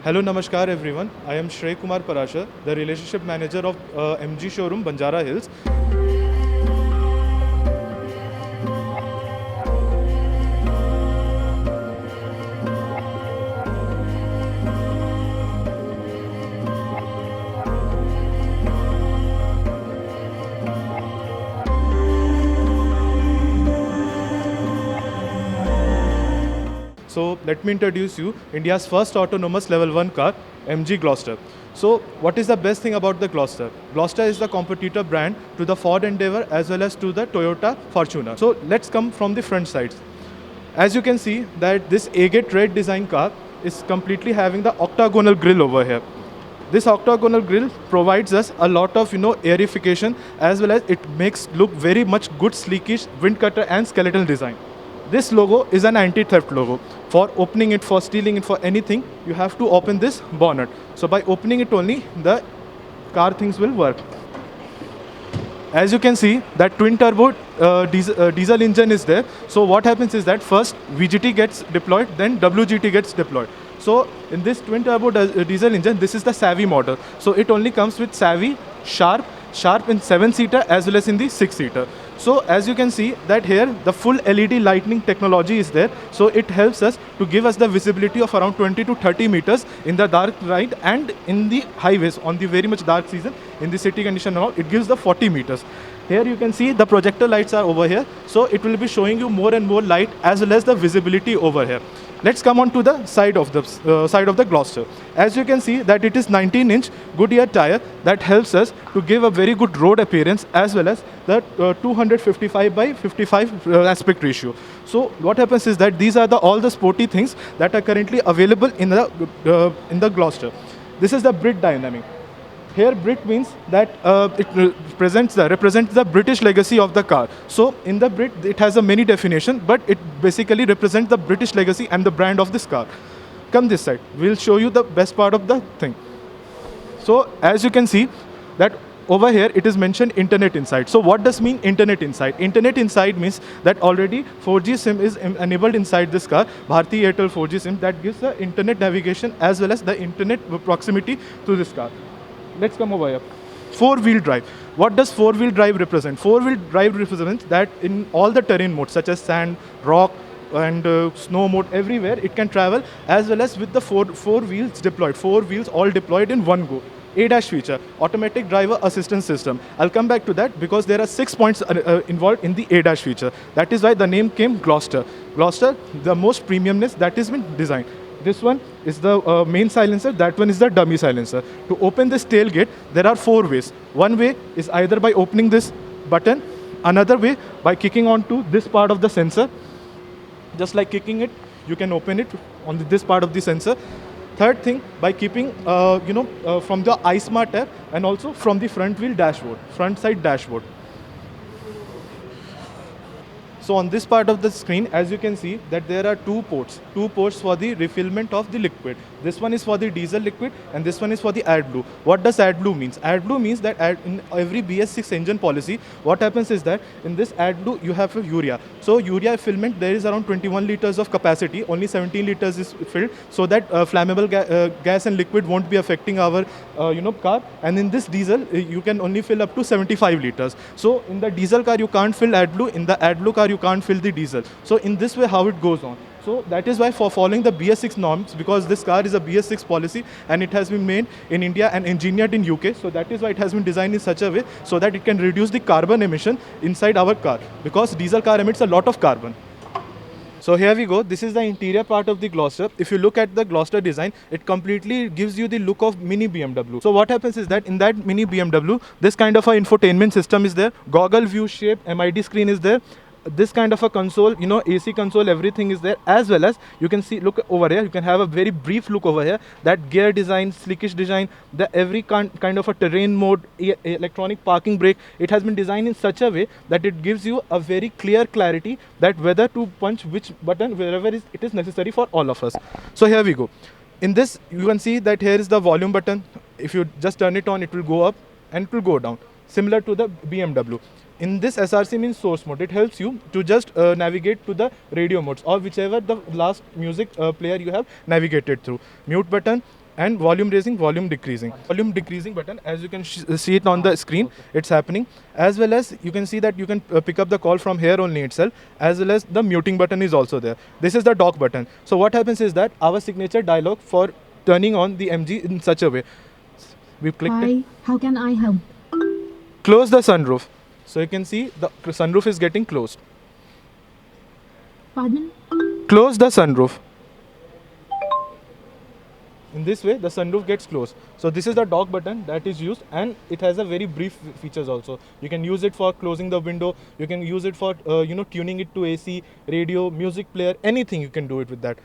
Hello, Namaskar everyone. I am Shrey Kumar Parashar, the Relationship Manager of MG Showroom, Banjara Hills. So let me introduce you India's first autonomous level 1 car, MG Gloster. So what is the best thing about the Gloster? Gloster is the competitor brand to the Ford Endeavour as well as to the Toyota Fortuner. So let's come from the front sides. As you can see that this agate red design car is completely having the octagonal grille over here. This octagonal grille provides us a lot of airification, as well as it makes look very much good sleekish wind cutter and skeletal design. This logo is an anti-theft logo. For opening it, for stealing it, for anything, you have to open this bonnet. So by opening it only, the car things will work. As you can see, that twin turbo diesel engine is there. So what happens is that first VGT gets deployed, then WGT gets deployed. So in this twin turbo diesel engine, this is the Savvy model. So it only comes with Savvy, Sharp in 7-seater as well as in the 6-seater. So as you can see that here the full LED lighting technology is there. So it helps us to give us the visibility of around 20 to 30 meters in the dark ride, and in the highways on the very much dark season in the city condition and all, it gives the 40 meters. Here you can see the projector lights are over here. So it will be showing you more and more light as well as the visibility over here. Let's come on to the side of the Gloster. As you can see that it is 19-inch Goodyear tire that helps us to give a very good road appearance, as well as the 255 by 55 aspect ratio. So what happens is that these are all the sporty things that are currently available in the Gloster. This is the Brit Dynamic. Here Brit means that it represents the British legacy of the car. So in the Brit it has a many definition, but it basically represents the British legacy and the brand of this car. Come this side, we'll show you the best part of the thing. So as you can see that over here it is mentioned Internet Inside. So what does mean Internet Inside? Internet Inside means that already 4G SIM is enabled inside this car, Bharti Airtel 4G SIM, that gives the internet navigation as well as the internet proximity to this car. Let's come over here. Four-wheel drive. What does four-wheel drive represent? Four-wheel drive represents that in all the terrain modes such as sand, rock, and snow mode, everywhere it can travel, as well as with the four wheels deployed. Four wheels all deployed in one go. ADAS feature, automatic driver assistance system. I'll come back to that because there are 6 points involved in the ADAS feature. That is why the name came Gloster. Gloster, the most premiumness that has been designed. This one is the main silencer, that one is the dummy silencer. To open this tailgate, there are 4 ways. One way is either by opening this button, another way by kicking onto this part of the sensor. Just like kicking it, you can open it on this part of the sensor. Third thing, by keeping, from the iSmart app and also from the front side dashboard. So on this part of the screen, as you can see that there are two ports for the refillment of the liquid. This one is for the diesel liquid and this one is for the AdBlue. What does AdBlue means? AdBlue means that in every BS6 engine policy, what happens is that in this AdBlue you have a urea. So urea fillment, there is around 21 liters of capacity, only 17 liters is filled, so that flammable gas and liquid won't be affecting our car. And in this diesel, you can only fill up to 75 liters. So in the diesel car you can't fill AdBlue, in the AdBlue car you can't fill the diesel. So in this way how it goes on. So that is why for following the BS6 norms, because this car is a BS6 policy and it has been made in India and engineered in UK, so that is why it has been designed in such a way so that it can reduce the carbon emission inside our car, because diesel car emits a lot of carbon. So here we go, this is the interior part of the Gloster. If you look at the Gloster design, it completely gives you the look of mini BMW. So what happens is that in that mini BMW, this kind of a infotainment system is there, goggle view shape, MID screen is there, this kind of a console, AC console, everything is there, as well as you can see, look over here, you can have a very brief look over here, that gear design, slickish design, the every kind of a terrain mode, electronic parking brake, it has been designed in such a way that it gives you a very clear clarity that whether to punch which button wherever it is necessary for all of us. So here we go. In this, you can see that here is the volume button. If you just turn it on, it will go up and it will go down, similar to the BMW. In this SRC means source mode, it helps you to just navigate to the radio modes or whichever the last music player you have navigated through. Mute button, and volume raising, volume decreasing. Volume decreasing button, as you can see it on the screen, it's happening. As well as you can see that you can pick up the call from here only itself, as well as the muting button is also there. This is the dock button. So what happens is that our signature dialog for turning on the MG in such a way. We clicked Hi, it. how can I help? Close the sunroof. So you can see the sunroof is getting closed. Pardon? Close the sunroof. In this way, the sunroof gets closed. So this is the dock button that is used, and it has a very brief features also. You can use it for closing the window. You can use it for tuning it to AC, radio, music player, anything you can do it with that.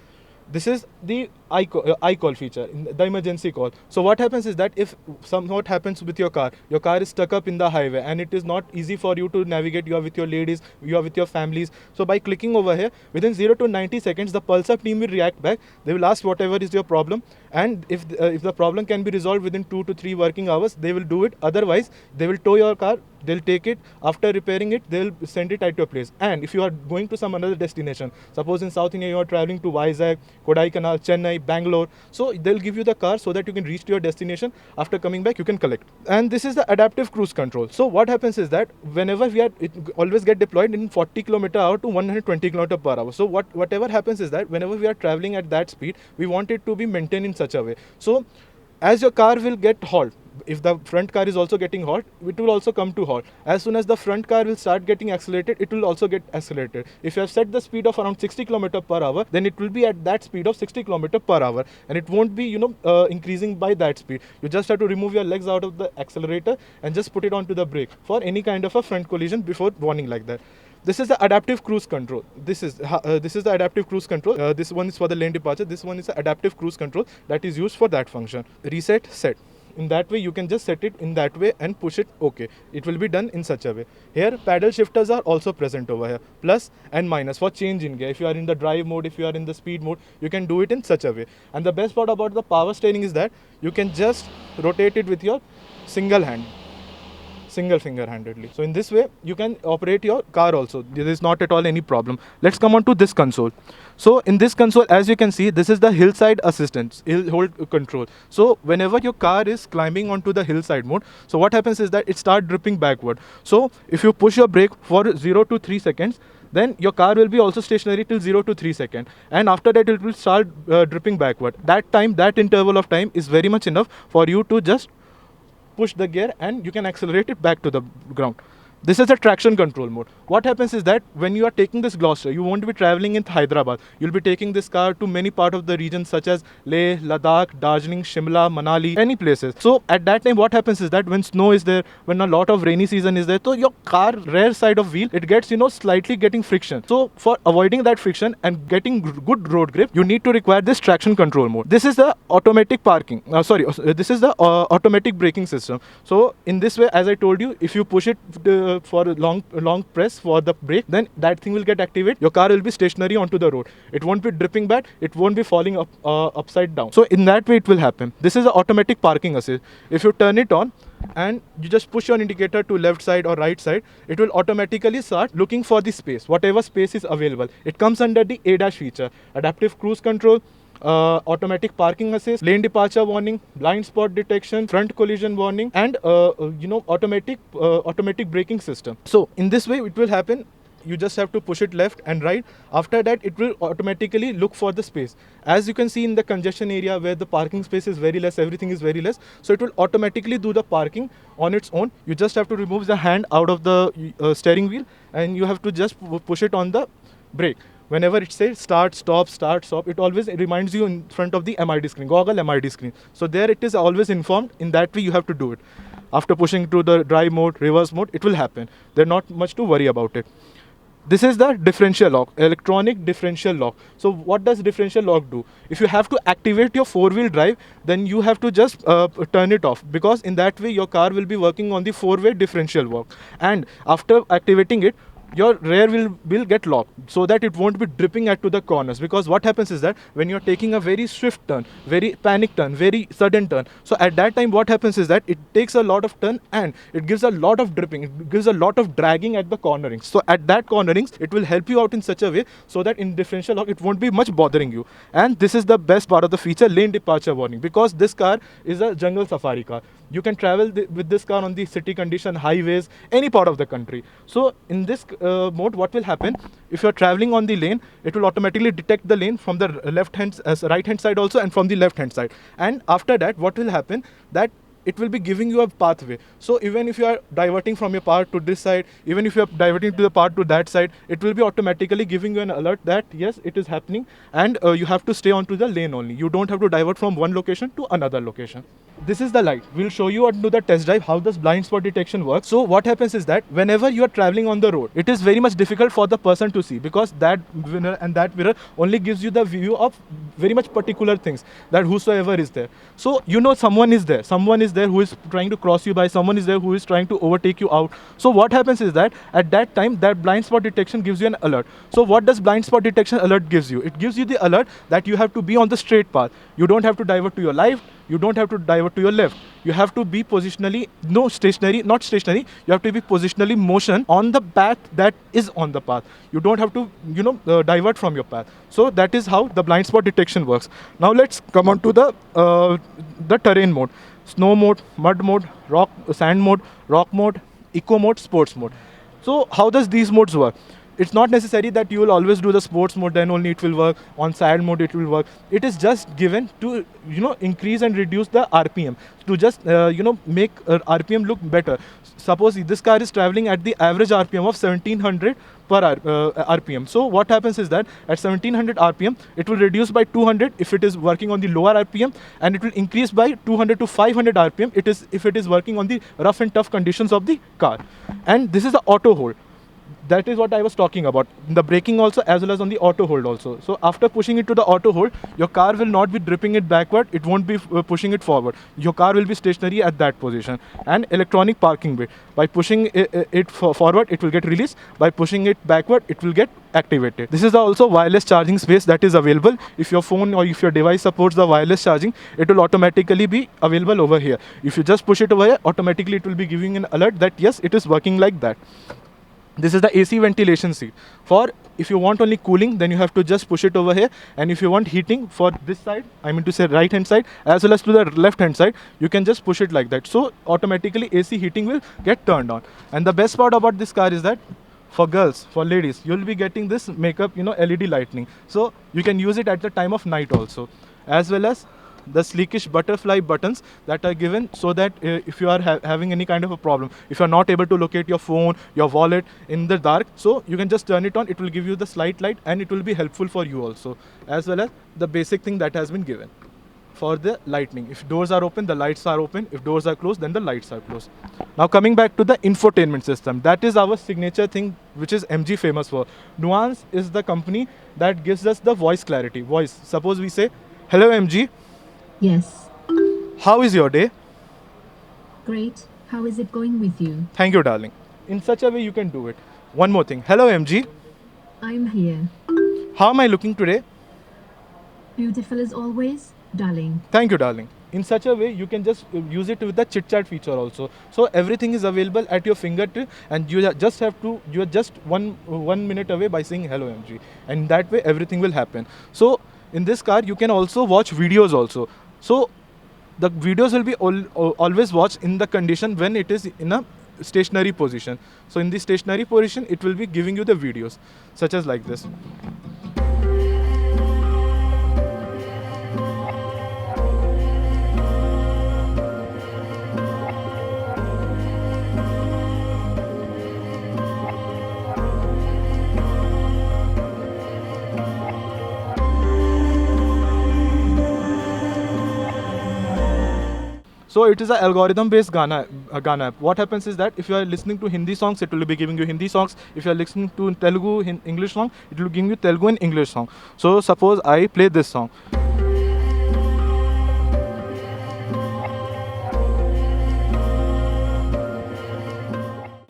This is the iCall feature, the emergency call. So what happens is that if somewhat happens with your car is stuck up in the highway and it is not easy for you to navigate, you are with your ladies, you are with your families. So by clicking over here, within 0 to 90 seconds, the Pulsar team will react back. They will ask whatever is your problem, and if the problem can be resolved within 2 to 3 working hours, they will do it. Otherwise, they will tow your car. They'll take it. After repairing it, they'll send it at your place. And if you are going to some another destination, suppose in South India you are traveling to Vizag, Kodaikanal, Chennai, Bangalore, so they'll give you the car so that you can reach to your destination. After coming back, you can collect. And this is the adaptive cruise control. So what happens is that whenever it always get deployed in 40 km/h to 120 km/h. So whatever happens is that whenever we are traveling at that speed, we want it to be maintained in such a way. So as your car will get halt, if the front car is also getting halt, it will also come to halt. As soon as the front car will start getting accelerated, it will also get accelerated. If you have set the speed of around 60 km/h, then it will be at that speed of 60 km/h, and it won't be increasing by that speed. You just have to remove your legs out of the accelerator and just put it onto the brake for any kind of a front collision before warning like that. This is the adaptive cruise control. This is the adaptive cruise control. This one is for the lane departure. This one is the adaptive cruise control that is used for that function. Reset, set. In that way, you can just set it in that way and push it OK. It will be done in such a way. Here, paddle shifters are also present over here. Plus and minus for change in gear. If you are in the drive mode, if you are in the speed mode, you can do it in such a way. And the best part about the power steering is that you can just rotate it with your single finger handedly. So in this way, you can operate your car also. There is not at all any problem. Let's come on to this console. So in this console, as you can see, this is the hillside assistance, hill hold control. So whenever your car is climbing onto the hillside mode, so what happens is that it starts dripping backward. So if you push your brake for 0 to 3 seconds, then your car will be also stationary till 0 to 3 seconds. And after that, it will start dripping backward. That time, that interval of time is very much enough for you to just push the gear and you can accelerate it back to the ground. This is a traction control mode. What happens is that when you are taking this Gloster, you won't be traveling in Hyderabad. You'll be taking this car to many parts of the region such as Leh, Ladakh, Darjeeling, Shimla, Manali, any places. So at that time, what happens is that when snow is there, when a lot of rainy season is there, so your car rear side of wheel, it gets, slightly getting friction. So for avoiding that friction and getting good road grip, you need to require this traction control mode. This is the automatic parking. This is the automatic braking system. So in this way, as I told you, if you push it for a long press for the brake, then that thing will get activated. Your car will be stationary onto the road. It won't be dripping back. It won't be falling up upside down. So in that way, it will happen. This is the automatic parking assist. If you turn it on and you just push your indicator to left side or right side, it will automatically start looking for the space, whatever space is available. It comes under the ADAS feature, adaptive cruise control, automatic parking assist, lane departure warning, blind spot detection, front collision warning, and automatic braking system. So in this way, it will happen. You just have to push it left and right. After that, it will automatically look for the space. As you can see in the congestion area where the parking space is very less, everything is very less. So it will automatically do the parking on its own. You just have to remove the hand out of the steering wheel and you have to just push it on the brake. Whenever it says start, stop, it always reminds you in front of the MID screen, goggle MID screen. So there it is always informed. In that way, you have to do it. After pushing to the drive mode, reverse mode, it will happen. There's not much to worry about it. This is the differential lock, electronic differential lock. So what does differential lock do? If you have to activate your four-wheel drive, then you have to just turn it off, because in that way your car will be working on the four-way differential lock. And after activating it, your rear will get locked so that it won't be dripping at to the corners. Because what happens is that when you're taking a very swift turn, very panic turn, very sudden turn, so at that time what happens is that it takes a lot of turn and it gives a lot of dripping, it gives a lot of dragging at the cornerings. So at that cornerings it will help you out in such a way so that in differential lock it won't be much bothering you. And this is the best part of the feature, lane departure warning, because this car is a jungle safari car. You can travel with this car on the city condition, highways, any part of the country. So in this mode, what will happen, if you're traveling on the lane, it will automatically detect the lane from the right hand side also and from the left hand side. And after that, what will happen, that it will be giving you a pathway. So even if you are diverting from your path to this side, even if you are diverting to the path to that side, it will be automatically giving you an alert that yes, it is happening, and you have to stay onto the lane only. You don't have to divert from one location to another location. This is the light. We'll show you onto the test drive how this blind spot detection works. So what happens is that whenever you are traveling on the road, it is very much difficult for the person to see, because that mirror and that mirror only gives you the view of very much particular things, that whosoever is there. So you know someone is there who is trying to cross you by, someone is there who is trying to overtake you out. So what happens is that at that time that blind spot detection gives you an alert. So what does blind spot detection alert gives you? It gives you the alert that you have to be on the straight path. You don't have to divert to your left, you don't have to divert to your left. You have to be positionally, not stationary, you have to be positionally motion on the path that is on the path. You don't have to, divert from your path. So that is how the blind spot detection works. Now let's come on to the terrain mode. Snow mode, mud mode, sand mode, rock mode, eco mode, sports mode. So how does these modes work? It's not necessary that you will always do the sports mode, then only it will work. On sand mode it will work. It is just given to increase and reduce the RPM, to just make RPM look better. Suppose this car is traveling at the average RPM of 1700 per RPM. So what happens is that at 1700 RPM it will reduce by 200 if it is working on the lower RPM, and it will increase by 200 to 500 RPM if it is working on the rough and tough conditions of the car. And this is the auto hold. That is what I was talking about. The braking also, as well as on the auto hold also. So after pushing it to the auto hold, your car will not be dripping it backward. It won't be pushing it forward. Your car will be stationary at that position. And electronic parking brake. By pushing it forward, it will get released. By pushing it backward, it will get activated. This is also wireless charging space that is available. If your phone or if your device supports the wireless charging, it will automatically be available over here. If you just push it over here, automatically it will be giving an alert that yes, it is working like that. This is the AC ventilation seat. For if you want only cooling, then you have to just push it over here. And if you want heating for this side, I mean to say right hand side, as well as to the left hand side, you can just push it like that. So automatically AC heating will get turned on. And the best part about this car is that for girls, for ladies, you'll be getting this makeup, LED lighting. So you can use it at the time of night also, as well as the sleekish butterfly buttons that are given, so that if you are having any kind of a problem, if you are not able to locate your phone, your wallet in the dark, so you can just turn it on. It will give you the slight light, and it will be helpful for you also, as well as the basic thing that has been given for the lighting. If doors are open, the lights are open. If doors are closed, then the lights are closed. Now coming back to the infotainment system, that is our signature thing, which is MG famous for. Nuance is the company that gives us the voice clarity. Voice. Suppose we say, "Hello MG. Yes. How is your day?" Great. How is it going with you? "Thank you, darling." In such a way you can do it. One more thing. "Hello MG. I'm here. How am I looking today?" Beautiful as always, darling. "Thank you, darling." In such a way you can just use it with the chit chat feature also. So everything is available at your fingertip, and you are just one minute away by saying "Hello MG," and that way everything will happen. So in this car you can also watch videos also. So the videos will be always watched in the condition when it is in a stationary position. So in the stationary position it will be giving you the videos such as like this. So it is an algorithm-based Gaana app. What happens is that if you are listening to Hindi songs, it will be giving you Hindi songs. If you are listening to Telugu English song, it will give you Telugu and English song. So suppose I play this song.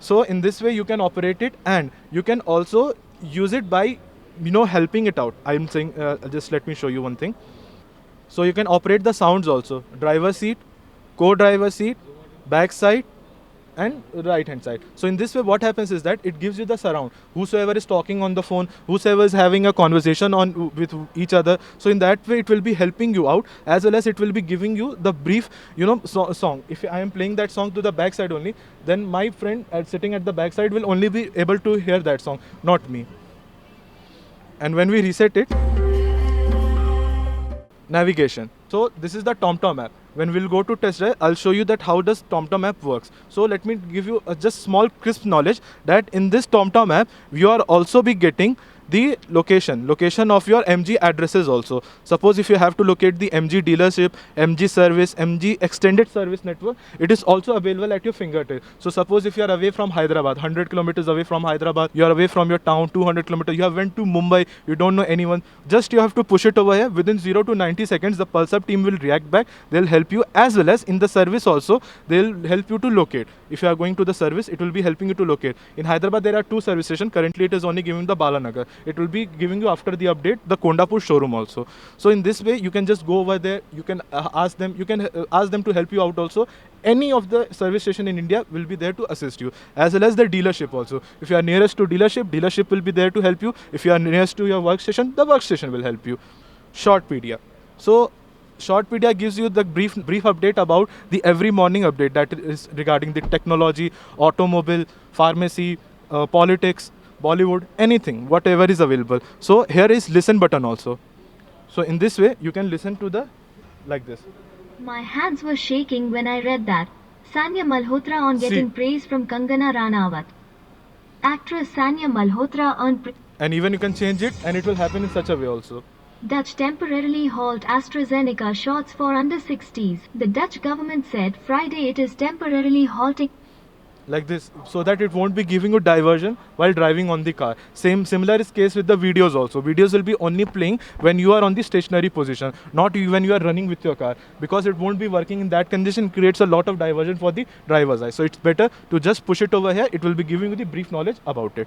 So in this way you can operate it, and you can also use it by helping it out. I'm saying just let me show you one thing. So you can operate the sounds also: driver seat, co-driver seat, back side, and right hand side. So in this way what happens is that it gives you the surround, whosoever is talking on the phone, whosoever is having a conversation on with each other. So in that way it will be helping you out, as well as it will be giving you the brief song. If I am playing that song to the back side only, then my friend sitting at the back side will only be able to hear that song, not me. And when we reset it, navigation. So this is the TomTom app. When we'll go to test drive, I'll show you that how does TomTom app works. So let me give you a just small crisp knowledge that in this TomTom app, you are also be getting the location of your MG addresses also. Suppose if you have to locate the MG dealership, MG service, MG extended service network, it is also available at your fingertip. So suppose if you are away from Hyderabad, 100 kilometers away from Hyderabad, you are away from your town, 200 kilometers, you have went to Mumbai, you don't know anyone, just you have to push it over here. Within 0 to 90 seconds, the Pulsar team will react back. They'll help you, as well as in the service also, they'll help you to locate. If you are going to the service, it will be helping you to locate. In Hyderabad, there are 2 service stations. Currently, it is only giving the Balanagar. It will be giving you after the update the Kondapur showroom also. So in this way, you can just go over there. You can ask them. You can ask them to help you out also. Any of the service station in India will be there to assist you, as well as the dealership also. If you are nearest to dealership will be there to help you. If you are nearest to your workstation, the workstation will help you. Shortpedia. So Shortpedia gives you the brief update about the every morning update that is regarding the technology, automobile, pharmacy, politics, Bollywood, anything, whatever is available. So here is listen button also. So in this way, you can listen to the like this. My hands were shaking when I read that. Sanya Malhotra on getting praise from Kangana Ranaut. Actress Sanya Malhotra earned And even you can change it, and it will happen in such a way also. Dutch temporarily halt AstraZeneca shots for under 60s. The Dutch government said Friday it is temporarily halting. Like this, so that it won't be giving you diversion while driving on the car. Similar is case with the videos also. Videos will be only playing when you are on the stationary position, not when you are running with your car, because it won't be working in that condition. Creates a lot of diversion for the driver's eye. So it's better to just push it over here. It will be giving you the brief knowledge about it.